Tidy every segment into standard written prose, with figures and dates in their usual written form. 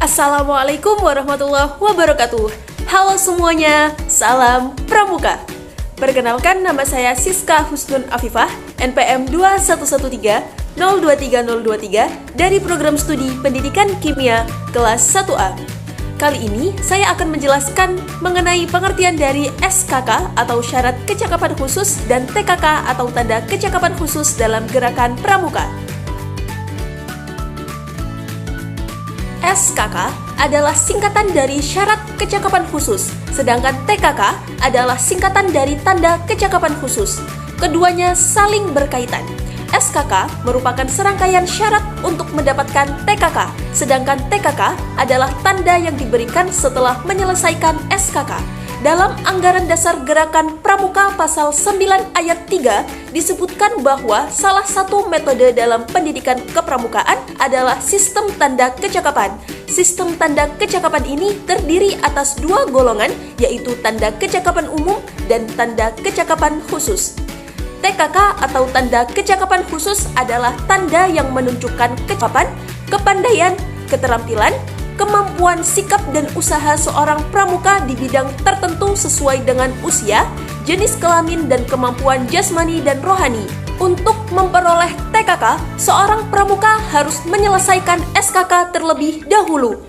Assalamualaikum warahmatullahi wabarakatuh. Halo semuanya, salam Pramuka. Perkenalkan, nama saya Siska Husnun Afifah, NPM 2113023 dari Program Studi Pendidikan Kimia kelas 1A. Kali ini saya akan menjelaskan mengenai pengertian dari SKK atau Syarat Kecakapan Khusus dan TKK atau Tanda Kecakapan Khusus dalam Gerakan Pramuka. SKK adalah singkatan dari Syarat Kecakapan Khusus, sedangkan TKK adalah singkatan dari Tanda Kecakapan Khusus. Keduanya saling berkaitan. SKK merupakan serangkaian syarat untuk mendapatkan TKK, sedangkan TKK adalah tanda yang diberikan setelah menyelesaikan SKK. Dalam Anggaran Dasar Gerakan Pramuka Pasal 9 Ayat 3 disebutkan bahwa salah satu metode dalam pendidikan kepramukaan adalah sistem tanda kecakapan. Sistem tanda kecakapan ini terdiri atas dua golongan, yaitu tanda kecakapan umum dan tanda kecakapan khusus. TKK atau tanda kecakapan khusus adalah tanda yang menunjukkan kecakapan, kepandaian, keterampilan, kemampuan sikap dan usaha seorang pramuka di bidang tertentu sesuai dengan usia, jenis kelamin, dan kemampuan jasmani dan rohani. Untuk memperoleh TKK, seorang pramuka harus menyelesaikan SKK terlebih dahulu.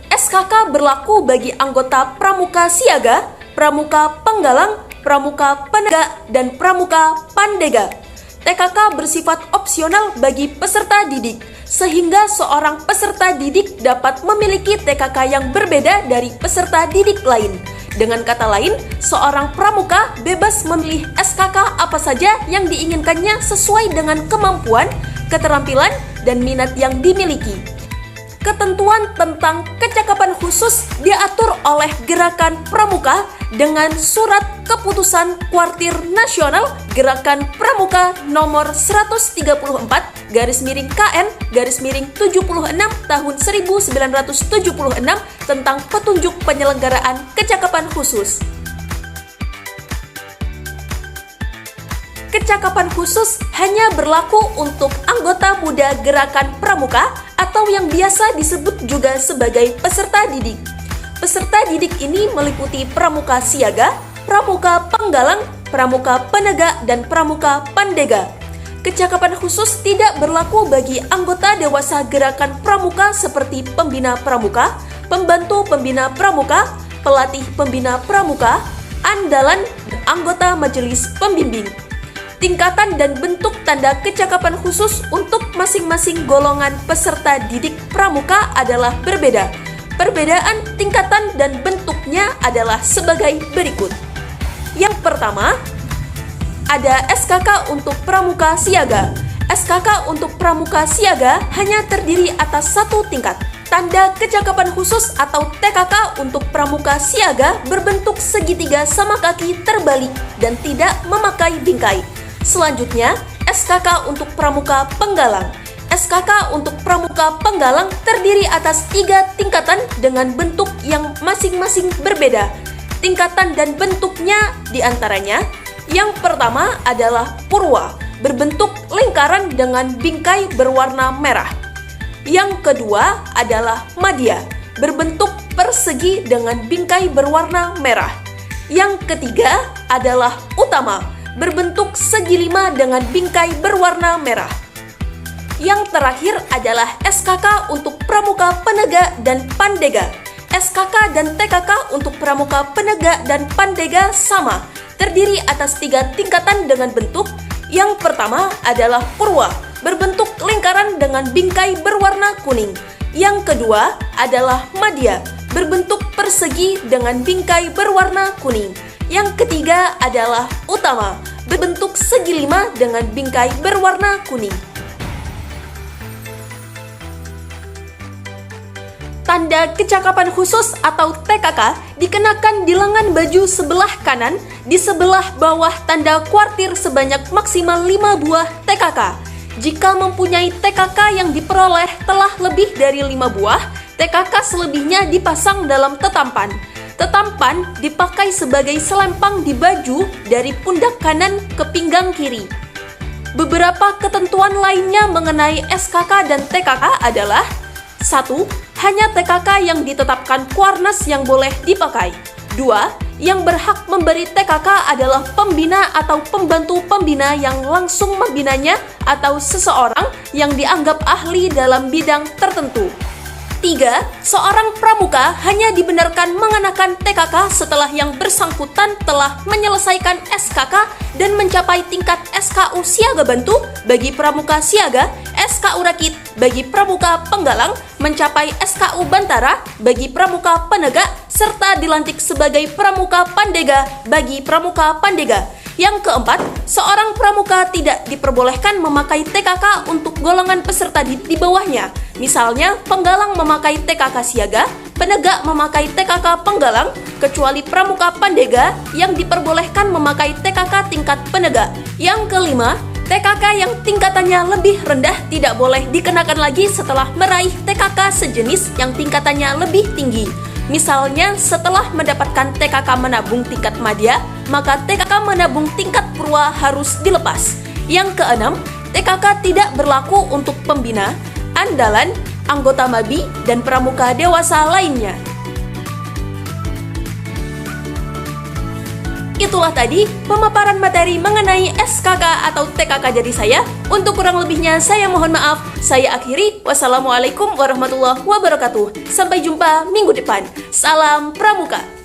SKK berlaku bagi anggota pramuka siaga, pramuka penggalang, pramuka penegak, dan pramuka pandega. TKK bersifat opsional bagi peserta didik, sehingga seorang peserta didik dapat memiliki TKK yang berbeda dari peserta didik lain. Dengan kata lain, seorang pramuka bebas memilih SKK apa saja yang diinginkannya sesuai dengan kemampuan, keterampilan, dan minat yang dimiliki. Ketentuan tentang kecakapan khusus diatur oleh Gerakan Pramuka dengan Surat Keputusan Kuartir Nasional Gerakan Pramuka nomor 134/KN/76 tahun 1976 tentang petunjuk penyelenggaraan kecakapan khusus. Kecakapan khusus hanya berlaku untuk anggota muda Gerakan Pramuka atau yang biasa disebut juga sebagai peserta didik. Peserta didik ini meliputi pramuka siaga, pramuka penggalang, pramuka penegak, dan pramuka pandega. Kecakapan khusus tidak berlaku bagi anggota dewasa Gerakan Pramuka seperti pembina pramuka, pembantu pembina pramuka, pelatih pembina pramuka, andalan, dan anggota majelis pembimbing. Tingkatan dan bentuk tanda kecakapan khusus untuk masing-masing golongan peserta didik pramuka adalah berbeda. Perbedaan tingkatan dan bentuknya adalah sebagai berikut. Yang pertama, ada SKK untuk pramuka siaga. SKK untuk pramuka siaga hanya terdiri atas satu tingkat. Tanda kecakapan khusus atau TKK untuk pramuka siaga berbentuk segitiga sama kaki terbalik dan tidak memakai bingkai. Selanjutnya, SKK untuk pramuka penggalang. SKK untuk pramuka penggalang terdiri atas 3 tingkatan dengan bentuk yang masing-masing berbeda. Tingkatan dan bentuknya diantaranya, yang pertama adalah purwa, berbentuk lingkaran dengan bingkai berwarna merah. Yang kedua adalah madya, berbentuk persegi dengan bingkai berwarna merah. Yang ketiga adalah utama, berbentuk segi 5 dengan bingkai berwarna merah. Yang terakhir adalah SKK untuk pramuka penegak dan pandega. SKK dan TKK untuk pramuka penegak dan pandega sama, terdiri atas 3 tingkatan dengan bentuk. Yang pertama adalah purwa, berbentuk lingkaran dengan bingkai berwarna kuning. Yang kedua adalah madya, berbentuk persegi dengan bingkai berwarna kuning. Yang ketiga adalah utama, berbentuk segi 5 dengan bingkai berwarna kuning. Tanda kecakapan khusus atau TKK dikenakan di lengan baju sebelah kanan di sebelah bawah tanda kuartir sebanyak maksimal 5 buah TKK. Jika mempunyai TKK yang diperoleh telah lebih dari 5 buah, TKK selebihnya dipasang dalam tetampan. Tetampan dipakai sebagai selempang di baju dari pundak kanan ke pinggang kiri. Beberapa ketentuan lainnya mengenai SKK dan TKK adalah 1. hanya TKK yang ditetapkan Kuarnas yang boleh dipakai. 2. Yang berhak memberi TKK adalah pembina atau pembantu pembina yang langsung membinanya atau seseorang yang dianggap ahli dalam bidang tertentu. 3. Seorang pramuka hanya dibenarkan mengenakan TKK setelah yang bersangkutan telah menyelesaikan SKK dan mencapai tingkat SKU Siaga Bantu bagi pramuka siaga, SKU Rakit bagi pramuka penggalang, mencapai SKU Bantara bagi pramuka penegak, serta dilantik sebagai pramuka pandega bagi pramuka pandega. Yang keempat, seorang pramuka tidak diperbolehkan memakai TKK untuk golongan peserta di bawahnya. Misalnya, penggalang memakai TKK siaga, penegak memakai TKK penggalang, kecuali pramuka pandega yang diperbolehkan memakai TKK tingkat penegak. Yang kelima, TKK yang tingkatannya lebih rendah tidak boleh dikenakan lagi setelah meraih TKK sejenis yang tingkatannya lebih tinggi. Misalnya, setelah mendapatkan TKK menabung tingkat madya, maka TKK menabung tingkat purwa harus dilepas. Yang keenam, TKK tidak berlaku untuk pembina, andalan, anggota MABI, dan pramuka dewasa lainnya. Itulah tadi pemaparan materi mengenai SKK atau TKK dari saya. Untuk kurang lebihnya saya mohon maaf. Saya akhiri. Wassalamualaikum warahmatullahi wabarakatuh. Sampai jumpa minggu depan. Salam Pramuka.